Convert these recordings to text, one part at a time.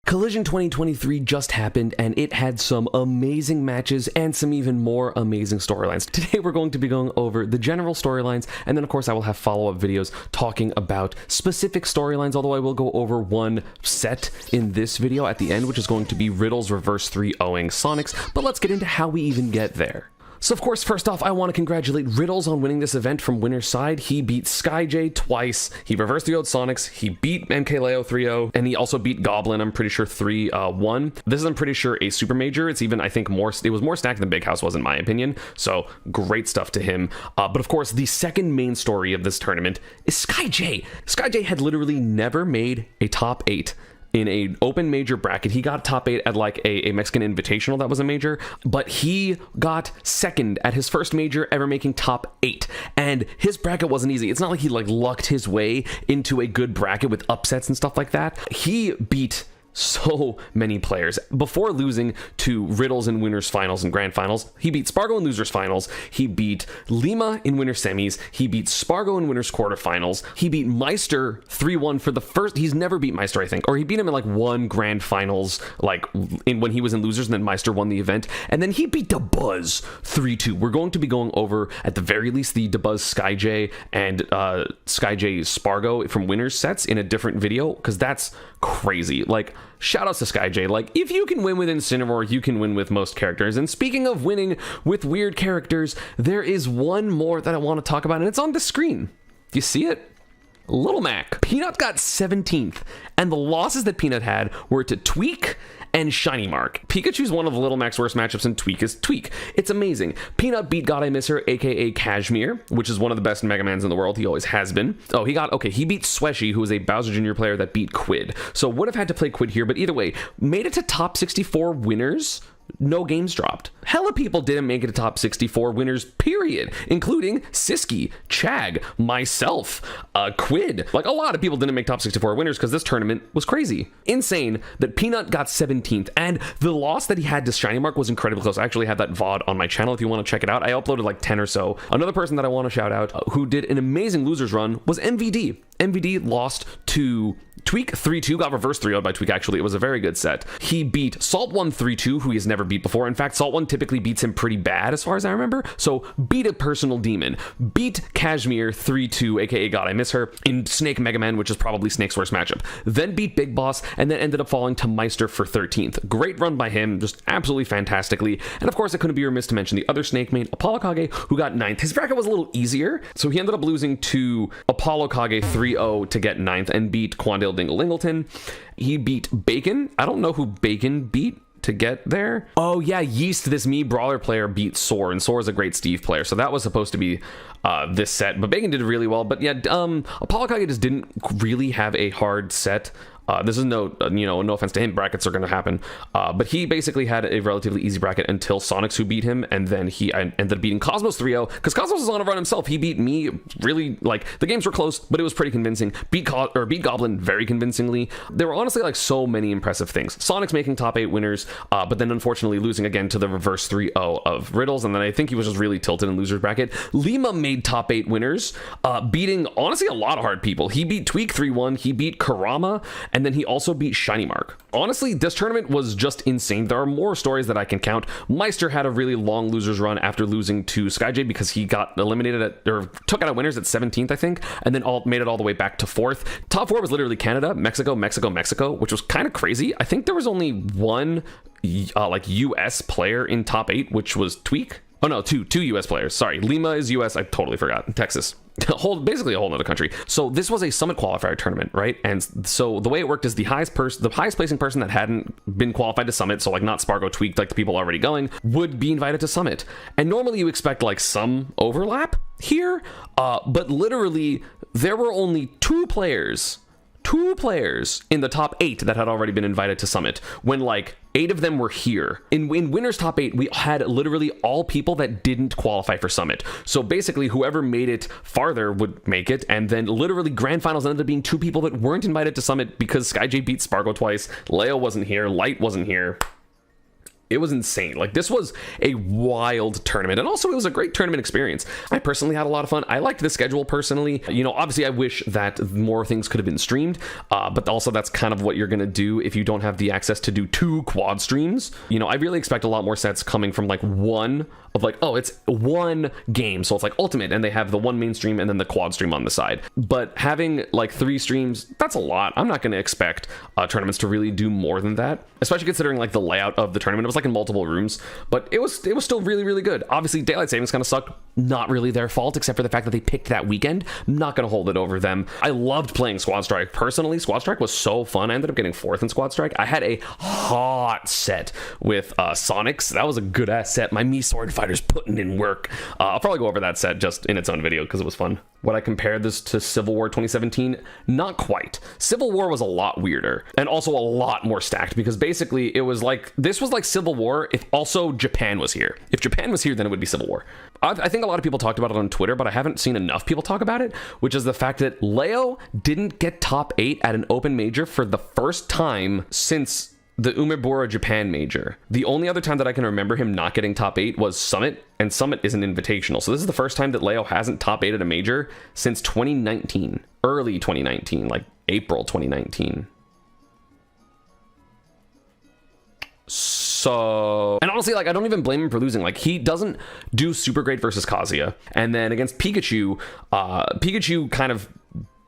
Collision 2023 just happened, and it had some amazing matches and some even more amazing storylines. Today we're going to be going over the general storylines, and then of course I will have follow-up videos talking about specific storylines, although I will go over one set in this video at the end, which is going to be Riddle's reverse 3-0ing Sonics, but let's get into how we even get there. So of course, first off, I want to congratulate Riddles on winning this event from winner's side. He beat SkyJ twice, he reverse 3-0'd Sonics, he beat MKLeo 3-0, and he also beat Goblin, I'm pretty sure 3-1. This is, I'm pretty sure, a super major. It's even, I think, it was more stacked than Big House was in my opinion, so great stuff to him. But of course, the second main story of this tournament is SkyJ. SkyJ had literally never made a top 8 in a open major bracket. He got top 8 at like a Mexican Invitational that was a major, but he got second at his first major ever, making top 8. And his bracket wasn't easy. It's not like he like lucked his way into a good bracket with upsets and stuff like that. He beat so many players before losing to Riddles in winners finals and grand finals. He beat Spargo in losers finals. He beat Lima in winners semis. He beat Spargo in winners quarterfinals. He beat Meister 3-1 for the first. He's never beat Meister, I think, or he beat him in like one grand finals, like when he was in losers, and then Meister won the event. And then he beat DeBuzz 3-2. We're going to be going over at the very least the DeBuzz SkyJ and SkyJ Spargo from winners sets in a different video, because that's crazy. Like, shout outs to SkyJ. Like, if you can win with Incineroar, you can win with most characters. And speaking of winning with weird characters, there is one more that I want to talk about, and it's on the screen. Do you see it? Little Mac. Peanut got 17th, and the losses that Peanut had were to Tweak and Shiny Mark. Pikachu's one of Little Mac's worst matchups, and Tweak is Tweak. It's amazing. Peanut beat God I Miss Her, aka Cashmere, which is one of the best Mega Mans in the world. He always has been. Oh, he beat Sweshy, who was a Bowser Jr. player that beat Quid. So would have had to play Quid here, but either way, made it to top 64 winners. No games dropped. Hella people didn't make it to top 64 winners, period, including Siski, Chag, myself, Quid. Like, a lot of people didn't make top 64 winners because this tournament was crazy. Insane that Peanut got 17th, and the loss that he had to Shiny Mark was incredibly close. I actually have that VOD on my channel if you want to check it out. I uploaded like 10 or so. Another person that I want to shout out who did an amazing losers run was MVD. MVD lost to Tweak 3-2, got reverse 3-0'd by Tweak, actually. It was a very good set. He beat Salt 1 3-2, who he has never beat before. In fact, Salt 1 typically beats him pretty bad as far as I remember. So beat a personal demon. Beat Cashmere 3-2, aka God I Miss Her, in Snake Mega Man, which is probably Snake's worst matchup. Then beat Big Boss, and then ended up falling to Meister for 13th. Great run by him, just absolutely fantastically. And of course, I couldn't be remiss to mention the other Snake main, Apollo Kage, who got 9th. His bracket was a little easier, so he ended up losing to Apollo Kage 3-0 to get 9th and beat Quandale Dinglingleton. He beat Bacon. I don't know who Bacon beat to get there. Oh yeah, Yeast, this me brawler player, beat Soar, and Soar is a great Steve player, so that was supposed to be this set, but Bacon did really well. But yeah, Apollo Kage just didn't really have a hard set. This is no offense to him, brackets are going to happen, but he basically had a relatively easy bracket until Sonics, who beat him, and then he ended up beating Cosmos 3-0, because Cosmos was on a run himself. He beat me really, like, the games were close, but it was pretty convincing. Beat Goblin very convincingly. There were honestly like so many impressive things. Sonics making top 8 winners, but then unfortunately losing again to the reverse 3-0 of Riddles, and then I think he was just really tilted in loser's bracket. Lima made top 8 winners, beating honestly a lot of hard people. He beat Tweak 3-1, he beat Karama, and then he also beat Shiny Mark. Honestly, this tournament was just insane. There are more stories that I can count. Meister had a really long losers run after losing to SkyJ because he got eliminated took out winners at 17th, I think, and then made it all the way back to 4th. Top 4 was literally Canada, Mexico, which was kind of crazy. I think there was only one like US player in top 8, which was Tweak. Oh no, two US players. Sorry, Lima is US. I totally forgot. Texas. Basically a whole nother country. So this was a summit qualifier tournament, right? And so the way it worked is the highest placing person that hadn't been qualified to summit, so like not Spargo, Tweak, like the people already going, would be invited to summit. And normally you expect like some overlap here, but literally there were only two players in the top 8 that had already been invited to summit, when like 8 of them were here. In winners top 8, we had literally all people that didn't qualify for summit. So basically whoever made it farther would make it, and then literally grand finals ended up being 2 people that weren't invited to summit because SkyJ beat Spargo twice, Leo wasn't here, Light wasn't here. it was insane. Like, this was a wild tournament, and also it was a great tournament experience. I personally had a lot of fun. I liked the schedule personally. You know, obviously I wish that more things could have been streamed, but also that's kind of what you're gonna do if you don't have the access to do 2 quad streams. You know, I really expect a lot more sets coming from like one of like, oh, it's one game, so it's like Ultimate, and they have the one main stream and then the quad stream on the side. But having like 3 streams, that's a lot. I'm not gonna expect tournaments to really do more than that, especially considering like the layout of the tournament. It was like in multiple rooms, but it was still really, really good. Obviously daylight savings kind of sucked. Not really their fault, except for the fact that they picked that weekend. I'm not gonna hold it over them. I loved playing Squad Strike. Personally, Squad Strike was so fun. I ended up getting 4th in Squad Strike. I had a hot set with Sonics. That was a good ass set. My Mii Sword Fighter's putting in work. I'll probably go over that set just in its own video because it was fun. Would I compare this to Civil War 2017? Not quite. Civil War was a lot weirder and also a lot more stacked, because basically it was like, this was like Civil War if also Japan was here. If Japan was here, then it would be Civil War. I think a lot of people talked about it on Twitter, but I haven't seen enough people talk about it, which is the fact that Leo didn't get top 8 at an open major for the first time since the Umebura Japan major. The only other time that I can remember him not getting top 8 was Summit, and Summit is an invitational. So this is the first time that Leo hasn't top 8 at a major since 2019, early 2019, like April 2019. So, and honestly, like, I don't even blame him for losing. Like, he doesn't do super great versus Kazuya, and then against Pikachu, Pikachu kind of,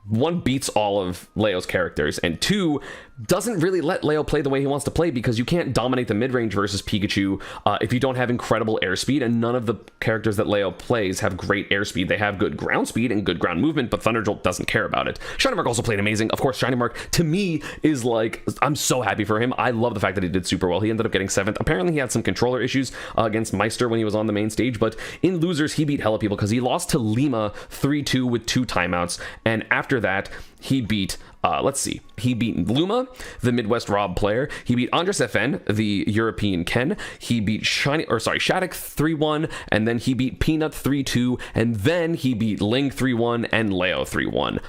1, beats all of Leo's characters, and 2, doesn't really let Leo play the way he wants to play, because you can't dominate the mid-range versus Pikachu if you don't have incredible airspeed, and none of the characters that Leo plays have great airspeed. They have good ground speed and good ground movement, but Thunderjolt doesn't care about it. Shiny Mark also played amazing. Of course, Shiny Mark, to me, is like, I'm so happy for him. I love the fact that he did super well. He ended up getting 7th. Apparently, he had some controller issues against Meister when he was on the main stage, but in losers, he beat hella people, because he lost to Lima 3-2 with 2 timeouts, and after that, he beat let's see. He beat Luma, the Midwest Rob player. He beat Andres FN, the European Ken. He beat Shattuck 3-1, and then he beat Peanut 3-2, and then he beat Ling 3-1 and Leo 3-1.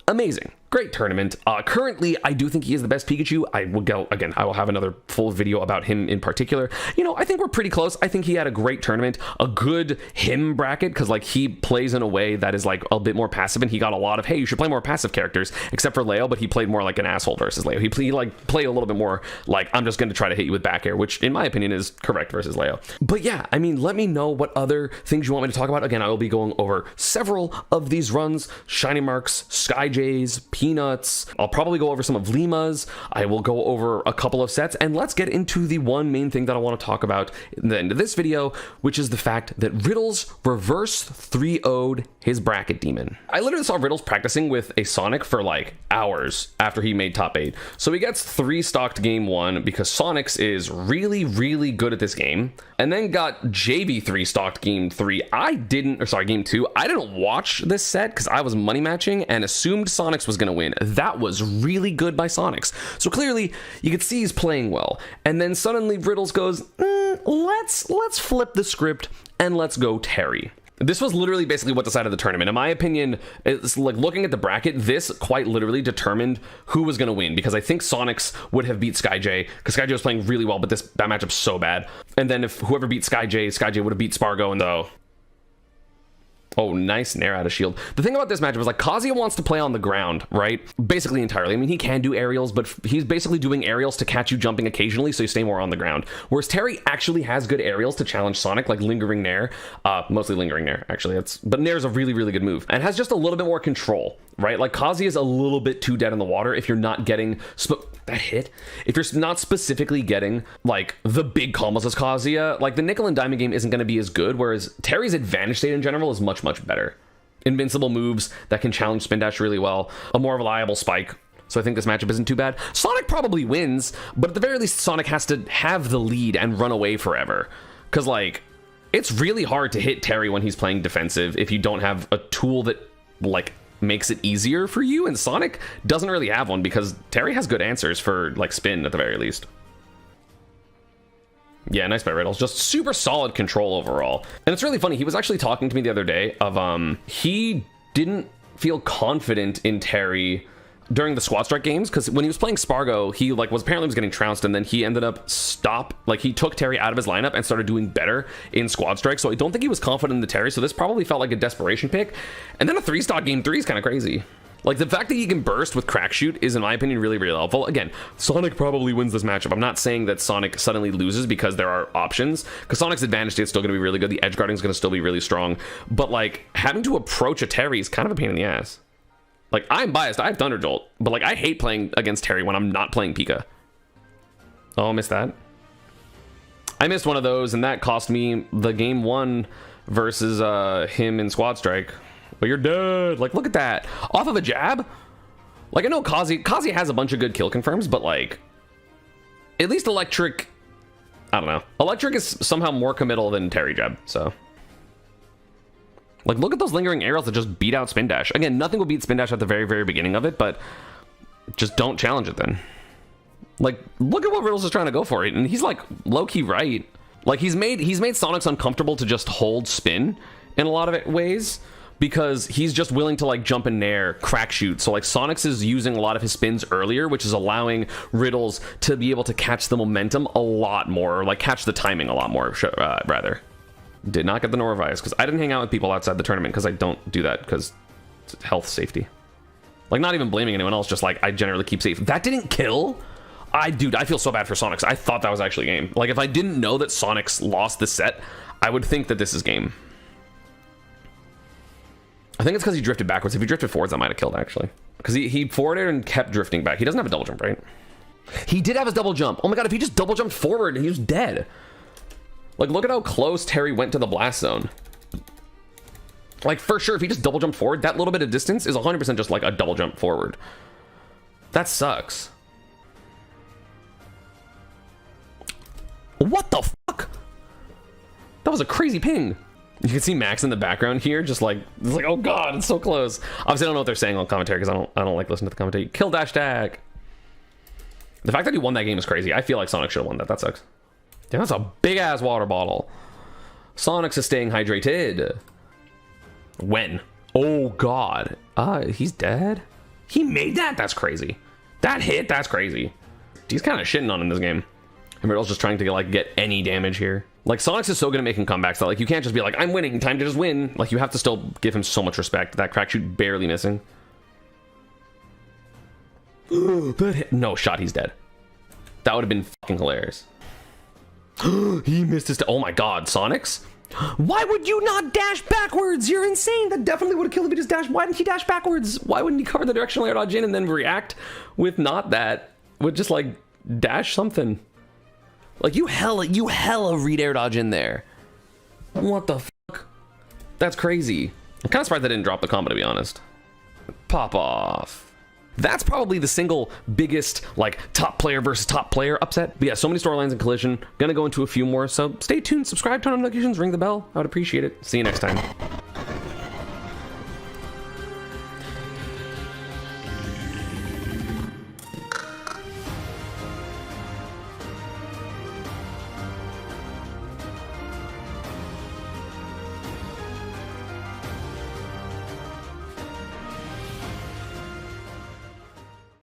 Amazing. Great tournament. Currently, I do think he is the best Pikachu. I will go, again, I will have another full video about him in particular. You know, I think we're pretty close. I think he had a great tournament, a good him bracket, because like he plays in a way that is like a bit more passive, and he got a lot of, hey, you should play more passive characters, except for Leo, but he played more like an asshole versus Leo. He played a little bit more like, I'm just going to try to hit you with back air, which in my opinion is correct versus Leo. But yeah, I mean, let me know what other things you want me to talk about. Again, I will be going over several of these runs: Shiny Marks, Sky Jays, Peanuts. I'll probably go over some of Lima's. I will go over a couple of sets, and let's get into the one main thing that I want to talk about in the end of this video, which is the fact that Riddles reverse 3-0'd his bracket demon. I literally saw Riddles practicing with a Sonic for like hours after he made top 8. So he gets 3-stocked game 1 because Sonics is really, really good at this game, and then got JV 3-stocked game 3. Game 2. I didn't watch this set because I was money matching and assumed Sonics was going to win. That was really good by Sonics. So clearly you could see he's playing well. And then suddenly Riddles goes, let's flip the script and let's go Terry. This was literally basically what decided the tournament. In my opinion, it's like looking at the bracket, this quite literally determined who was going to win, because I think Sonics would have beat SkyJ, because SkyJ was playing really well, but that matchup's so bad. And then if whoever beat SkyJ would have beat Spargo, and though. Oh, nice Nair out of shield. The thing about this matchup is like Kazuya wants to play on the ground, right? Basically entirely. I mean, he can do aerials, but he's basically doing aerials to catch you jumping occasionally, so you stay more on the ground. Whereas Terry actually has good aerials to challenge Sonic, like Lingering Nair. Mostly Lingering Nair, actually. But Nair's a really, really good move, and has just a little bit more control, right? Like Kazuya is a little bit too dead in the water if you're not getting that hit. If you're not specifically getting like the big combos as Kazuya, like the Nickel and Diamond game isn't going to be as good, whereas Terry's advantage state in general is much, much better. Invincible moves that can challenge Spin Dash really well, a more reliable spike. So I think this matchup isn't too bad. Sonic probably wins, but at the very least, Sonic has to have the lead and run away forever. Because like, it's really hard to hit Terry when he's playing defensive if you don't have a tool that like makes it easier for you, and Sonic doesn't really have one because Terry has good answers for like spin at the very least. Yeah, nice by Riddles. Just super solid control overall. And it's really funny, he was actually talking to me the other day of he didn't feel confident in Terry during the squad strike games, because when he was playing Spargo, he like was apparently was getting trounced, and then he ended up he took Terry out of his lineup and started doing better in squad strike. So I don't think he was confident in the Terry, so this probably felt like a desperation pick. And then a 3-stock game 3 is kind of crazy. Like, the fact that he can burst with crack shoot is, in my opinion, really, really helpful. Again, Sonic probably wins this matchup. I'm not saying that Sonic suddenly loses because there are options, because Sonic's advantage state is still going to be really good. The edge guarding is going to still be really strong. But, like, having to approach a Terry is kind of a pain in the ass. Like, I'm biased. I have Thunder Jolt, but, like, I hate playing against Terry when I'm not playing Pika. Oh, I missed that. I missed one of those, and that cost me the game 1 versus him in Squad Strike. But you're dead. Like, look at that. Off of a jab? Like, I know Kazi has a bunch of good kill confirms, but, like, at least Electric, I don't know. Electric is somehow more committal than Terry jab, so. Like, look at those lingering aerials that just beat out Spin Dash. Again, nothing will beat Spin Dash at the very, very beginning of it, but just don't challenge it then. Like, look at what Riddles is trying to go for it, and he's, like, low-key right. Like, he's made Sonics uncomfortable to just hold spin in a lot of ways, because he's just willing to like jump in nair, crack shoot. So like Sonics is using a lot of his spins earlier, which is allowing Riddles to be able to catch the momentum a lot more, or like catch the timing a lot more, rather. Did not get the Norovirus because I didn't hang out with people outside the tournament, because I don't do that because health safety. Like, not even blaming anyone else, just like I generally keep safe. That didn't kill? Dude, I feel so bad for Sonics. I thought that was actually game. Like, if I didn't know that Sonics lost the set, I would think that this is game. I think it's because he drifted backwards. If he drifted forwards, that might have killed, actually. Because he forwarded and kept drifting back. He doesn't have a double jump, right? He did have his double jump. Oh my god, if he just double jumped forward, he was dead. Like, look at how close Terry went to the blast zone. Like, for sure, if he just double jumped forward, that little bit of distance is 100% just like a double jump forward. That sucks. What the fuck? That was a crazy ping. You can see Max in the background here, just like, it's like, oh god, it's so close. Obviously, I don't know what they're saying on commentary, because I don't like listening to the commentary. Kill dash tag. The fact that he won that game is crazy. I feel like Sonic should have won that. That sucks. Damn, that's a big ass water bottle. Sonic's is staying hydrated. When? Oh god. He's dead. He made that. That's crazy. That hit. That's crazy. He's kind of shitting on in this game. And Riddle's just trying to like get any damage here. Like, Sonics is so good at making comebacks that like you can't just be like, I'm winning, time to just win. Like, you have to still give him so much respect. That crack shoot barely missing. That hit. No shot, he's dead. That would have been fucking hilarious. He missed his. Oh my god, Sonics? Why would you not dash backwards? You're insane. That definitely would have killed if he just dashed. Why didn't he dash backwards? Why wouldn't he cover the directional air dodge in and then react with not that? Would just like dash something. Like, you hella read air dodge in there. What the fuck? That's crazy. I'm kind of surprised they didn't drop the combo, to be honest. Pop off. That's probably the single biggest, like, top player versus top player upset. But yeah, so many storylines in Collision. Gonna go into a few more, so stay tuned, subscribe, turn on notifications, ring the bell. I would appreciate it. See you next time.